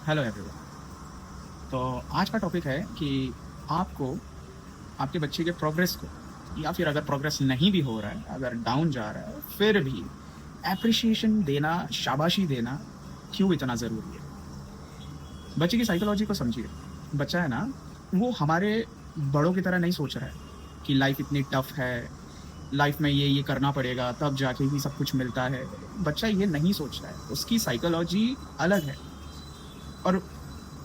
Hello everyone. तो आज का टॉपिक है कि आपको आपके बच्चे के प्रोग्रेस को, या फिर अगर प्रोग्रेस नहीं भी हो रहा है, अगर डाउन जा रहा है, फिर भी एप्रिसिएशन देना, शाबाशी देना क्यों इतना ज़रूरी है। बच्चे की साइकोलॉजी को समझिए। बच्चा है ना, वो हमारे बड़ों की तरह नहीं सोच रहा है कि लाइफ इतनी टफ है, लाइफ में ये करना पड़ेगा तब जाके ही सब कुछ मिलता है। बच्चा ये नहीं सोच रहा है, उसकी साइकोलॉजी अलग है। और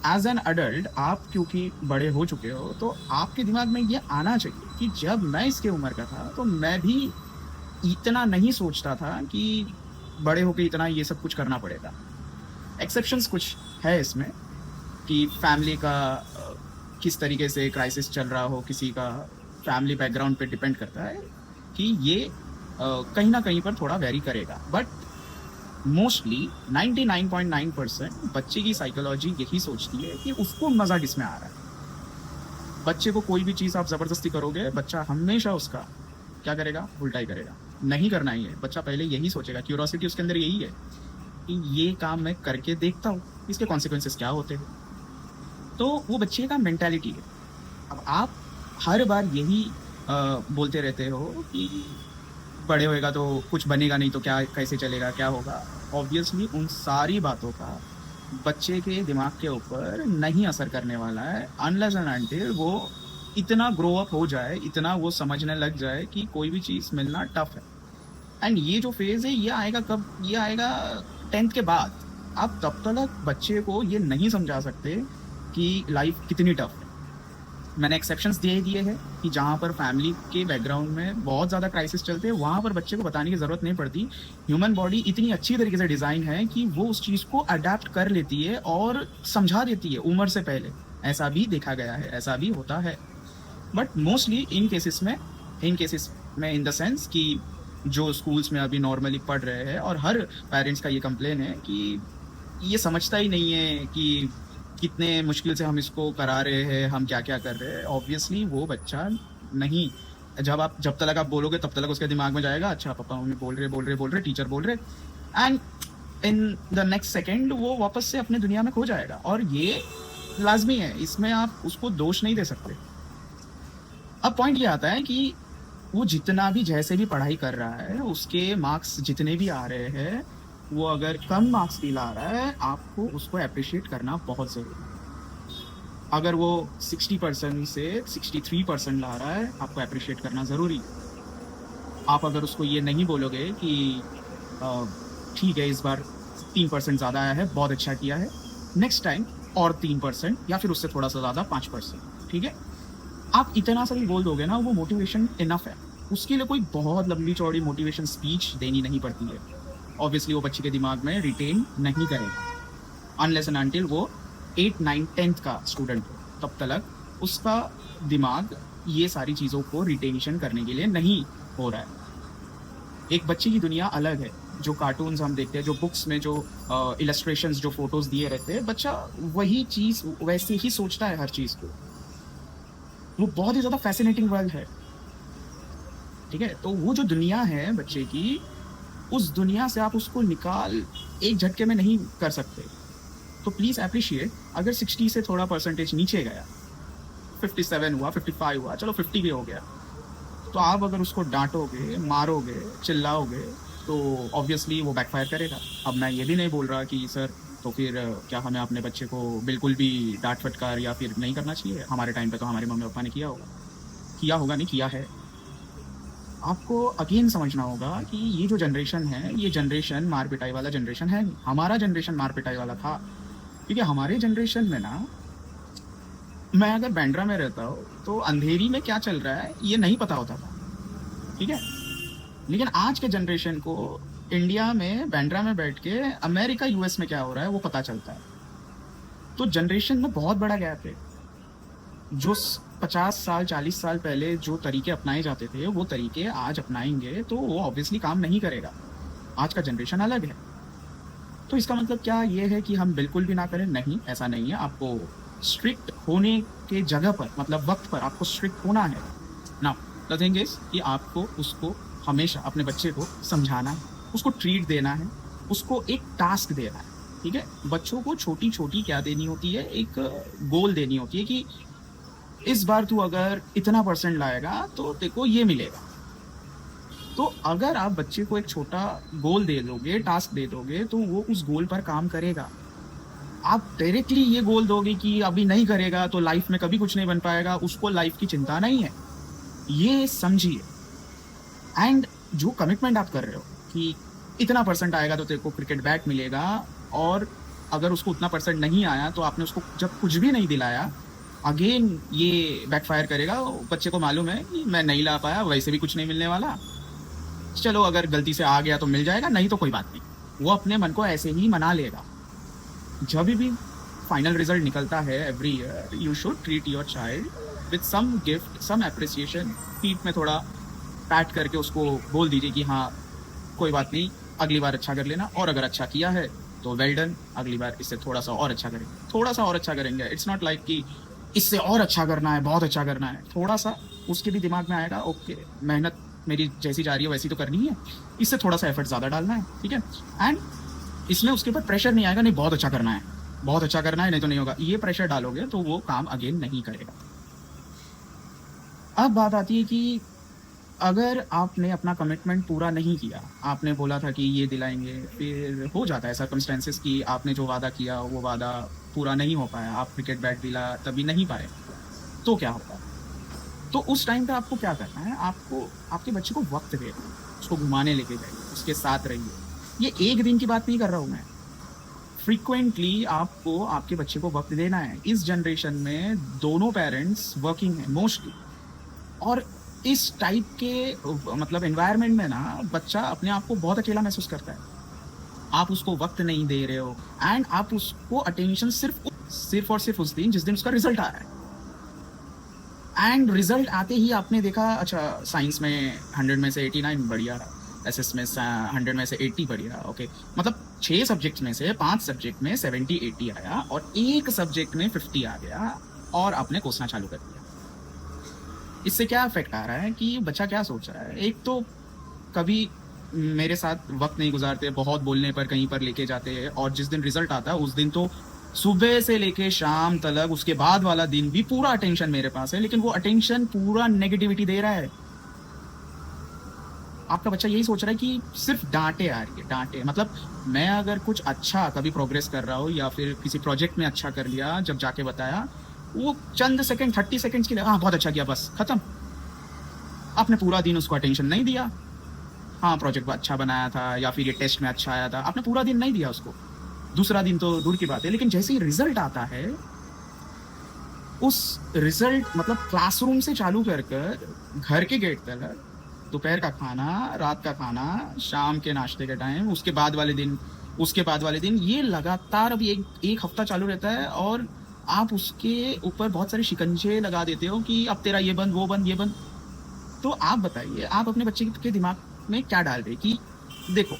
एज एन अडल्ट आप क्योंकि बड़े हो चुके हो, तो आपके दिमाग में ये आना चाहिए कि जब मैं इसके उम्र का था तो मैं भी इतना नहीं सोचता था कि बड़े होके इतना ये सब कुछ करना पड़ेगा। एक्सेप्शंस कुछ है इसमें कि फैमिली का किस तरीके से क्राइसिस चल रहा हो, किसी का फैमिली बैकग्राउंड पे डिपेंड करता है कि ये कहीं ना कहीं पर थोड़ा वेरी करेगा। बट मोस्टली 99.9% बच्चे की साइकोलॉजी यही सोचती है कि उसको मज़ा किसमें आ रहा है। बच्चे को कोई भी चीज़ आप ज़बरदस्ती करोगे, बच्चा हमेशा उसका क्या करेगा, उल्टा ही करेगा। नहीं करना ही है, बच्चा पहले यही सोचेगा। क्यूरोसिटी उसके अंदर यही है कि ये काम मैं करके देखता हूँ, इसके कॉन्सिक्वेंसेस क्या होते हैं। तो वो बच्चे का मेंटालिटी है। अब आप हर बार यही बोलते रहते हो कि बड़े होएगा तो कुछ बनेगा नहीं, तो क्या, कैसे चलेगा, क्या होगा। ऑब्वियसली उन सारी बातों का बच्चे के दिमाग के ऊपर नहीं असर करने वाला है, अनलेस एंड अनटिल वो इतना ग्रो अप हो जाए, इतना वो समझने लग जाए कि कोई भी चीज़ मिलना टफ है। एंड ये जो फेज़ है ये आएगा कब, ये आएगा 10th के बाद। आप तब तक बच्चे को ये नहीं समझा सकते कि लाइफ कितनी टफ है। मैंने एक्सेप्शंस दे दिए हैं कि जहाँ पर फैमिली के बैकग्राउंड में बहुत ज़्यादा क्राइसिस चलते हैं, वहाँ पर बच्चे को बताने की ज़रूरत नहीं पड़ती। ह्यूमन बॉडी इतनी अच्छी तरीके से डिज़ाइन है कि वो उस चीज़ को अडेप्ट कर लेती है और समझा देती है उम्र से पहले। ऐसा भी देखा गया है, ऐसा भी होता है। बट मोस्टली इन केसेस में इन द सेंस कि जो स्कूल्स में अभी नॉर्मली पढ़ रहे हैं, और हर पेरेंट्स का ये कंप्लेन है कि ये समझता ही नहीं है कि कितने मुश्किल से हम इसको करा रहे हैं, हम क्या क्या कर रहे हैं। ऑब्वियसली वो बच्चा नहीं, जब तक आप बोलोगे तब तक उसके दिमाग में जाएगा, अच्छा पापा मम्मी बोल रहे टीचर बोल रहे, and in the next second वो वापस से अपने दुनिया में खो जाएगा। और ये लाजमी है, इसमें आप उसको दोष नहीं दे सकते। अब पॉइंट ये आता है कि वो जितना भी जैसे भी पढ़ाई कर रहा है, उसके मार्क्स जितने भी आ रहे हैं, वो अगर कम मार्क्स भी ला रहा है, आपको उसको अप्रिशिएट करना बहुत ज़रूरी है। अगर वो 60% से 63% ला रहा है, आपको अप्रिशिएट करना ज़रूरी है। आप अगर उसको ये नहीं बोलोगे कि ठीक है इस बार 3% ज़्यादा आया है, बहुत अच्छा किया है, नेक्स्ट टाइम और 3% या फिर उससे थोड़ा सा ज़्यादा 5%, ठीक है, आप इतना सा भी बोल दोगे ना, वो मोटिवेशन इनफ है। उसके लिए कोई बहुत लंबी चौड़ी मोटिवेशन स्पीच देनी नहीं पड़ती है। ऑब्वियसली वो बच्चे के दिमाग में रिटेन नहीं करेगा अनलेस एंड अनटिल वो 8, 9, 10th का स्टूडेंट हो। तब तक उसका दिमाग ये सारी चीज़ों को रिटेंशन करने के लिए नहीं हो रहा है। एक बच्चे की दुनिया अलग है। जो कार्टून्स हम देखते हैं, जो बुक्स में जो इलस्ट्रेशंस, जो फोटोज़ दिए रहते हैं, बच्चा वही चीज़ वैसे ही सोचता है हर चीज़ को। वो बहुत ही ज़्यादा फैसिनेटिंग वर्ल्ड है, ठीक है। तो वो जो दुनिया है बच्चे की, उस दुनिया से आप उसको निकाल एक झटके में नहीं कर सकते। तो प्लीज़ अप्रिशिएट, अगर 60 से थोड़ा परसेंटेज नीचे गया, 57 हुआ, 55 हुआ, चलो 50 भी हो गया, तो आप अगर उसको डांटोगे, मारोगे, चिल्लाओगे, तो ऑब्वियसली वो बैकफायर करेगा। अब मैं ये भी नहीं बोल रहा कि सर तो फिर क्या हमें अपने बच्चे को बिल्कुल भी डांट फटकार या फिर नहीं करना चाहिए। हमारे टाइम पे तो हमारे मम्मी पापा ने किया होगा नहीं किया है। आपको अगेन समझना होगा कि ये जो जनरेशन है, ये जनरेशन मार पिटाई वाला जनरेशन है नहीं। हमारा जनरेशन मार पिटाई वाला था, क्योंकि हमारे जनरेशन में ना, मैं अगर बैंड्रा में रहता हूँ तो अंधेरी में क्या चल रहा है ये नहीं पता होता था, ठीक है। लेकिन आज के जनरेशन को इंडिया में बैंड्रा में बैठ के अमेरिका यूएस में क्या हो रहा है वो पता चलता है। तो जनरेशन में बहुत बड़ा गैप है। जो 50 साल 40 साल पहले जो तरीके अपनाए जाते थे, वो तरीके आज अपनाएंगे तो वो ऑब्वियसली काम नहीं करेगा। आज का जनरेशन अलग है। तो इसका मतलब क्या ये है कि हम बिल्कुल भी ना करें? नहीं, ऐसा नहीं है। आपको स्ट्रिक्ट होने के जगह पर, मतलब वक्त पर आपको स्ट्रिक्ट होना है ना। द थिंग इज कि आपको उसको हमेशा अपने बच्चे को समझाना है, उसको ट्रीट देना है, उसको एक टास्क देना है। ठीक है, बच्चों को छोटी छोटी क्या देनी होती है, एक गोल देनी होती है कि इस बार तू अगर इतना परसेंट लाएगा तो तेरे को ये मिलेगा। तो अगर आप बच्चे को एक छोटा गोल दे दोगे, टास्क दे दोगे, तो वो उस गोल पर काम करेगा। आप डायरेक्टली ये गोल दोगे कि अभी नहीं करेगा तो लाइफ में कभी कुछ नहीं बन पाएगा, उसको लाइफ की चिंता नहीं है, ये समझिए। एंड जो कमिटमेंट आप कर रहे हो कि इतना परसेंट आएगा तो तेरे को क्रिकेट बैट मिलेगा, और अगर उसको उतना परसेंट नहीं आया तो आपने उसको जब कुछ भी नहीं दिलाया, अगेन ये बैकफायर करेगा। बच्चे को मालूम है कि मैं नहीं ला पाया, वैसे भी कुछ नहीं मिलने वाला, चलो अगर गलती से आ गया तो मिल जाएगा, नहीं तो कोई बात नहीं। वो अपने मन को ऐसे ही मना लेगा। जब भी फाइनल रिजल्ट निकलता है every year, you should treat your child with some gift, some appreciation. पीठ में थोड़ा पैट करके उसको बोल दीजिए कि हाँ कोई बात नहीं, अगली बार अच्छा कर लेना, और अगर अच्छा किया है तो वेल डन, अगली बार इससे थोड़ा सा और अच्छा करेंगे, थोड़ा सा और अच्छा करेंगे। इट्स नॉट लाइक कि इससे और अच्छा करना है, बहुत अच्छा करना है, थोड़ा सा उसके भी दिमाग में आएगा ओके मेहनत मेरी जैसी जा रही है वैसी तो करनी है, इससे थोड़ा सा एफर्ट ज़्यादा डालना है, ठीक है। एंड इसमें उसके ऊपर प्रेशर नहीं आएगा, नहीं बहुत अच्छा करना है, बहुत अच्छा करना है, नहीं तो नहीं होगा। ये प्रेशर डालोगे तो वो काम अगेन नहीं करेगा। अब बात आती है कि अगर आपने अपना कमिटमेंट पूरा नहीं किया, आपने बोला था कि ये दिलाएंगे, फिर हो जाता है सर्कमस्टेंसेस कि आपने जो वादा किया वो वादा पूरा नहीं हो पाया, आप क्रिकेट बैट दिला तभी नहीं पाए, तो क्या होगा? तो उस टाइम पे आपको क्या करना है, आपको आपके बच्चे को वक्त देना, उसको घुमाने लेके जाइए, उसके साथ रहिए। ये एक दिन की बात नहीं कर रहा हूँ मैं, फ्रीक्वेंटली आपको आपके बच्चे को वक्त देना है। इस जनरेशन में दोनों पेरेंट्स वर्किंग हैं मोस्टली, और इस टाइप के मतलब एनवायरनमेंट में ना बच्चा अपने आप को बहुत अकेला महसूस करता है। आप उसको वक्त नहीं दे रहे हो, एंड आप उसको अटेंशन सिर्फ और सिर्फ उस दिन जिस दिन उसका रिजल्ट आ रहा है। एंड रिजल्ट आते ही आपने देखा, अच्छा साइंस में 100 में से 89 बढ़िया, एसएस में 100 में से 80 बढ़िया, ओके, मतलब 6 सब्जेक्ट में से 5 सब्जेक्ट में 70-80 आया, और एक सब्जेक्ट में 50 आ गया, और आपने कोसना चालू कर दिया। इससे क्या इफेक्ट आ रहा है कि बच्चा क्या सोच रहा है, एक तो कभी मेरे साथ वक्त नहीं गुजारते, बहुत बोलने पर कहीं पर लेके जाते हैं, और जिस दिन रिजल्ट आता है उस दिन तो सुबह से लेके शाम तक, उसके बाद वाला दिन भी पूरा अटेंशन मेरे पास है, लेकिन वो अटेंशन पूरा नेगेटिविटी दे रहा है। आपका बच्चा यही सोच रहा है कि सिर्फ डांटे आ रही है, डांटे, मतलब मैं अगर कुछ अच्छा कभी प्रोग्रेस कर रहा हूँ या फिर किसी प्रोजेक्ट में अच्छा कर लिया, जब जाके बताया, वो चंद सेकंड 30 सेकंड्स के लिए हाँ बहुत अच्छा किया, बस खत्म। आपने पूरा दिन उसको अटेंशन नहीं दिया। हाँ प्रोजेक्ट अच्छा बनाया था, या फिर ये टेस्ट में अच्छा आया था, आपने पूरा दिन नहीं दिया उसको, दूसरा दिन तो दूर की बात है। लेकिन जैसे ही रिजल्ट आता है, उस रिजल्ट मतलब क्लासरूम से चालू कर घर के गेट तक, दोपहर का खाना, रात का खाना, शाम के नाश्ते के टाइम, उसके बाद वाले दिन, ये लगातार अभी एक हफ्ता चालू रहता है, और आप उसके ऊपर बहुत सारे शिकंजे लगा देते हो कि अब तेरा ये बंद, वो बंद, ये बंद। तो आप बताइए, आप अपने बच्चे के दिमाग में क्या डाल रहे कि देखो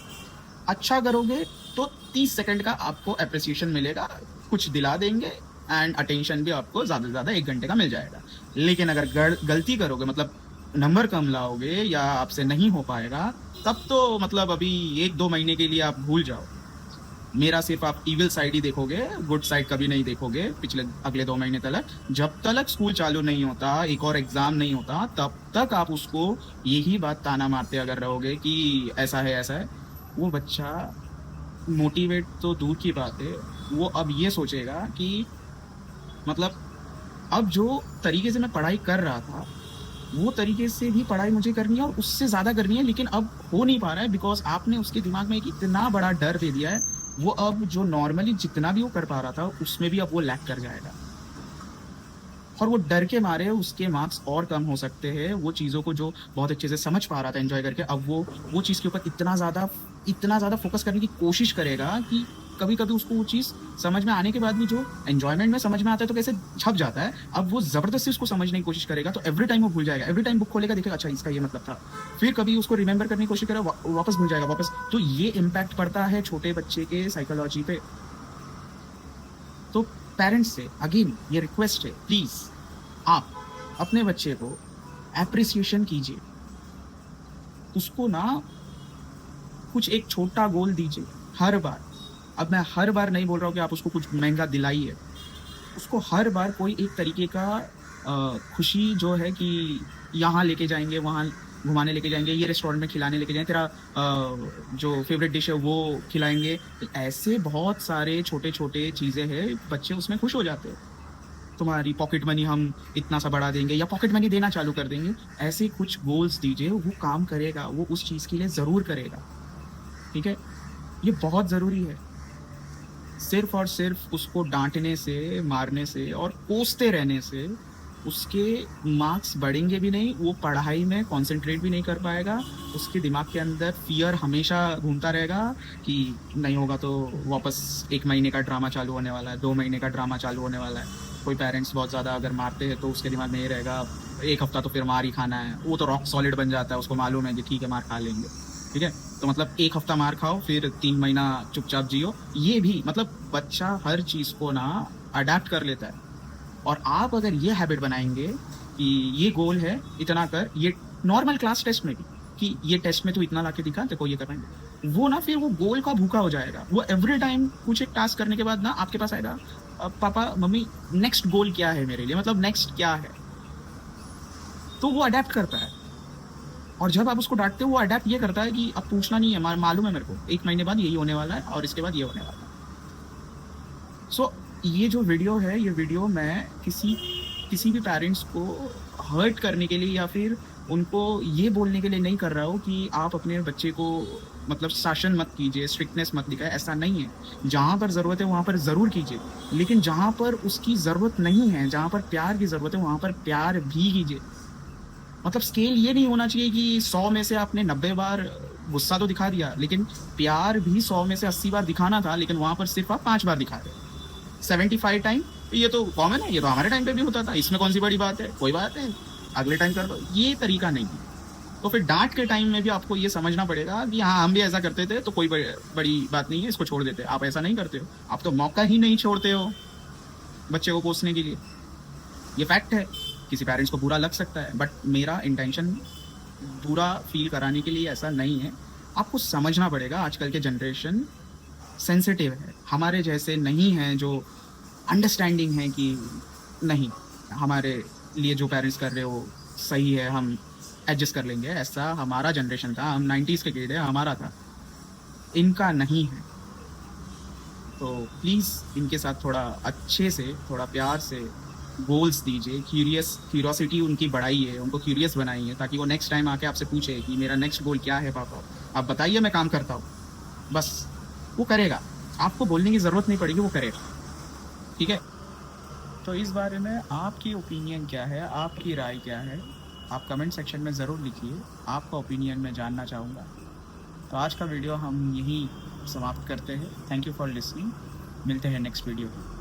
अच्छा करोगे तो 30 सेकंड का आपको अप्रिसिएशन मिलेगा, कुछ दिला देंगे, एंड अटेंशन भी आपको ज़्यादा से ज़्यादा 1 घंटे का मिल जाएगा। लेकिन अगर गलती करोगे, मतलब नंबर कम लाओगे या आपसे नहीं हो पाएगा, तब तो मतलब अभी 1-2 महीने के लिए आप भूल जाओ। मेरा सिर्फ आप इविल साइड ही देखोगे, गुड साइड कभी नहीं देखोगे अगले 2 महीने तक। जब तक स्कूल चालू नहीं होता, एक और एग्जाम नहीं होता, तब तक आप उसको यही बात ताना मारते अगर रहोगे कि ऐसा है ऐसा है, वो बच्चा मोटिवेट तो दूर की बात है, वो अब ये सोचेगा कि मतलब अब जो तरीके से मैं पढ़ाई कर रहा था, वो तरीके से भी पढ़ाई मुझे करनी है और उससे ज़्यादा करनी है, लेकिन अब हो नहीं पा रहा है, बिकॉज आपने उसके दिमाग में एक इतना बड़ा डर दे दिया है। वो अब जो नॉर्मली जितना भी वो कर पा रहा था, उसमें भी अब वो लैक कर जाएगा, और वो डर के मारे उसके मार्क्स और कम हो सकते हैं। वो चीज़ों को जो बहुत अच्छे से समझ पा रहा था एंजॉय करके, अब वो चीज़ के ऊपर इतना ज़्यादा फोकस करने की कोशिश करेगा कि कभी कभी उसको वो चीज़ समझ में आने के बाद भी जो एंजॉयमेंट में समझ में आता है तो कैसे छप जाता है, अब वो ज़बरदस्ती उसको समझने की कोशिश करेगा, तो एवरी टाइम वो भूल जाएगा। एवरी टाइम बुक खोलेगा, देखेगा अच्छा इसका ये मतलब था, फिर कभी उसको रिमेंबर करने की कोशिश करेगा, वापस भूल जाएगा वापस। तो ये इम्पैक्ट पड़ता है छोटे बच्चे के साइकोलॉजी पे। तो पेरेंट्स से अगेन ये रिक्वेस्ट है, प्लीज़ आप अपने बच्चे को एप्रिसिएशन कीजिए, उसको ना कुछ एक छोटा गोल दीजिए हर बार। अब मैं हर बार नहीं बोल रहा हूँ कि आप उसको कुछ महँगा दिलाइए। उसको हर बार कोई एक तरीके का खुशी जो है कि यहाँ लेके जाएँगे, वहाँ घुमाने लेके जाएँगे, ये रेस्टोरेंट में खिलाने लेके जाएँ, तेरा जो फ़ेवरेट डिश है वो खिलाएँगे। तो ऐसे बहुत सारे छोटे-छोटे चीज़ें हैं, बच्चे उसमें खुश हो जाते हैं। तुम्हारी पॉकेट मनी हम इतना-सा बढ़ा देंगे या पॉकेट मनी देना चालू कर देंगे। ऐसे कुछ गोल्स दीजिए, वो काम करेगा, वो उस चीज़ के लिए ज़रूर करेगा, ठीक है? ये बहुत ज़रूरी है। सिर्फ़ और सिर्फ़ उसको डाँटने से, मारने से और कोसते रहने से उसके मार्क्स बढ़ेंगे भी नहीं, वो पढ़ाई में कॉन्सन्ट्रेट भी नहीं कर पाएगा, उसके दिमाग के अंदर फ़ियर हमेशा घूमता रहेगा कि नहीं होगा तो वापस 1 महीने का ड्रामा चालू होने वाला है, 2 महीने का ड्रामा चालू होने वाला है। कोई पेरेंट्स बहुत ज़्यादा अगर मारते हैं तो उसके दिमाग में ये रहेगा 1 हफ़्ता तो फिर मार ही खाना है, वो तो रॉक सॉलिड बन जाता है, उसको मालूम है कि ठीक है मार खा लेंगे, ठीक है? तो मतलब 1 हफ़्ता मार खाओ, फिर 3 महीना चुपचाप जियो। ये भी मतलब बच्चा हर चीज़ को ना अडैप्ट कर लेता है। और आप अगर ये हैबिट बनाएँगे कि ये गोल है, इतना कर, ये नॉर्मल क्लास टेस्ट में भी कि ये टेस्ट में तू इतना लाके दिखा, तेरे को ये करना है। वो ना फिर वो गोल का भूखा हो जाएगा। वो एवरी टाइम कुछ एक टास्क करने के बाद ना आपके पास आएगा, पापा, मम्मी नेक्स्ट गोल क्या है मेरे लिए? मतलब नेक्स्ट क्या है? तो वो अडैप्ट करता है। और जब आप उसको डाँटते हो, वो अडैप्ट ये करता है कि अब पूछना नहीं है, मालूम है मेरे को, 1 महीने बाद यही होने वाला है और इसके बाद ये होने वाला है। सो ये जो वीडियो है, ये वीडियो मैं किसी भी पेरेंट्स को हर्ट करने के लिए या फिर उनको ये बोलने के लिए नहीं कर रहा हूँ कि आप अपने बच्चे को मतलब शासन मत कीजिए, स्ट्रिक्टनेस मत दिखाएँ, ऐसा नहीं है। जहाँ पर ज़रूरत है वहाँ पर ज़रूर कीजिए, लेकिन जहाँ पर उसकी ज़रूरत नहीं है, जहाँ पर प्यार की ज़रूरत है वहाँ पर प्यार भी कीजिए। मतलब स्केल ये नहीं होना चाहिए कि 100 में से आपने 90 बार गुस्सा तो दिखा दिया, लेकिन प्यार भी 100 में से 80 बार दिखाना था, लेकिन वहाँ पर सिर्फ़ आप 5 बार दिखा रहे हो। 75 टाइम, ये तो कॉमन है, ये तो हमारे टाइम पे भी होता था, इसमें कौन-सी बड़ी बात है? कोई बात नहीं, अगले टाइम कर लो। ये तरीका नहीं है। तो फिर डाँट के टाइम में भी आपको ये समझना पड़ेगा कि हाँ, हम भी ऐसा करते थे, तो कोई बड़ी बात नहीं है, इसको छोड़ देते हैं। आप ऐसा नहीं करते हो। आप तो मौका ही नहीं छोड़ते हो बच्चे को कोसने के लिए। ये फैक्ट है। किसी पेरेंट्स को बुरा लग सकता है, बट मेरा इंटेंशन बुरा फ़ील कराने के लिए ऐसा नहीं है। आपको समझना पड़ेगा आजकल के जनरेशन सेंसिटिव है। हमारे जैसे नहीं हैं जो अंडरस्टैंडिंग है कि नहीं, हमारे लिए जो पेरेंट्स कर रहे हो सही है, हम एडजस्ट कर लेंगे। ऐसा हमारा जनरेशन था, हम 90s के किड हैं, हमारा था। इनका नहीं है। तो प्लीज़ इनके साथ थोड़ा अच्छे से, थोड़ा प्यार से गोल्स दीजिए, क्यूरियोसिटी उनकी बढ़ाइए, उनको क्यूरियस बनाइए ताकि वो नेक्स्ट टाइम आके आपसे पूछे कि मेरा नेक्स्ट गोल क्या है पापा? आप बताइए, मैं काम करता हूँ। बस वो करेगा, आपको बोलने की ज़रूरत नहीं पड़ेगी, वो करेगा, ठीक है? तो इस बारे में आपकी ओपिनियन क्या है? आपकी राय क्या है? आप कमेंट सेक्शन में ज़रूर लिखिए, आपका ओपिनियन मैं जानना चाहूँगा। तो आज का वीडियो हम यहीं समाप्त करते हैं। Thank you for listening. मिलते हैं नेक्स्ट वीडियो में।